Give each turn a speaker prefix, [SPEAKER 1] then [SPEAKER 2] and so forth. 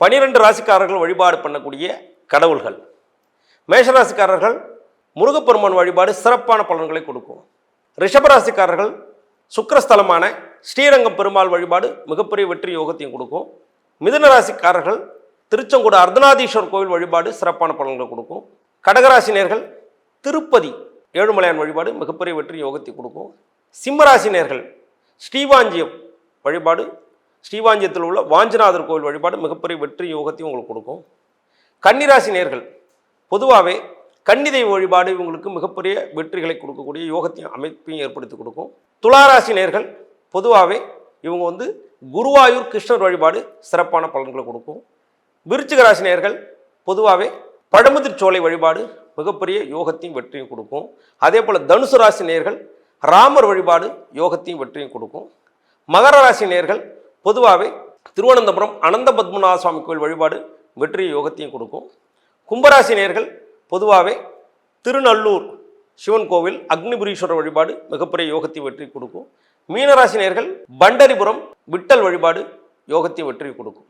[SPEAKER 1] 12 ராசிக்காரர்கள் வழிபாடு பண்ணக்கூடிய கடவுள்கள். மேஷராசிக்காரர்கள் முருகப்பெருமான் வழிபாடு சிறப்பான பலன்களை கொடுக்கும். ரிஷபராசிக்காரர்கள் சுக்கிரஸ்தலமான ஸ்ரீரங்கம் பெருமாள் வழிபாடு மிகப்பெரிய வெற்றி யோகத்தையும் கொடுக்கும். மிதுன ராசிக்காரர்கள் திருச்செங்கோடு அர்த்தநாதீஸ்வரர் கோவில் வழிபாடு சிறப்பான பலன்களை கொடுக்கும். கடகராசினியர்கள் திருப்பதி ஏழுமலையான் வழிபாடு மிகப்பெரிய வெற்றி யோகத்தை கொடுக்கும். சிம்மராசினியர்கள் ஸ்ரீவாஞ்சியம் வழிபாடு, ஸ்ரீவாஞ்சியத்தில் உள்ள வாஞ்சிநாதர் கோவில் வழிபாடு மிகப்பெரிய வெற்றி யோகத்தையும் உங்களுக்கு கொடுக்கும். கன்னிராசினியர்கள் பொதுவாகவே கன்னிதெய்வ வழிபாடு இவங்களுக்கு மிகப்பெரிய வெற்றிகளை கொடுக்கக்கூடிய யோகத்தையும் அமைப்பையும் ஏற்படுத்தி கொடுக்கும். துளாராசி நேர்கள் பொதுவாகவே இவங்க குருவாயூர் கிருஷ்ணர் வழிபாடு சிறப்பான பலன்களை கொடுக்கும். விருச்சிக ராசி நேர்கள் பொதுவாகவே பழமுதிர் சோலை வழிபாடு மிகப்பெரிய யோகத்தையும் வெற்றியும் கொடுக்கும். அதே போல் தனுசு ராசி நேர்கள் ராமர் வழிபாடு யோகத்தையும் வெற்றியும் கொடுக்கும். மகர ராசி நேர்கள் பொதுவாகவே திருவனந்தபுரம் அனந்த பத்மநாத சுவாமி கோவில் வழிபாடு வெற்றி யோகத்தையும் கொடுக்கும். கும்பராசி நேர்கள் பொதுவாகவே திருநல்லூர் சிவன் கோவில் அக்னிபுரீஸ்வரர் வழிபாடு மிகப்பெரிய யோகத்தை வெற்றி கொடுக்கும். மீனராசி நேர்கள் பண்டரிபுரம் விட்டல் வழிபாடு யோகத்தை வெற்றி கொடுக்கும்.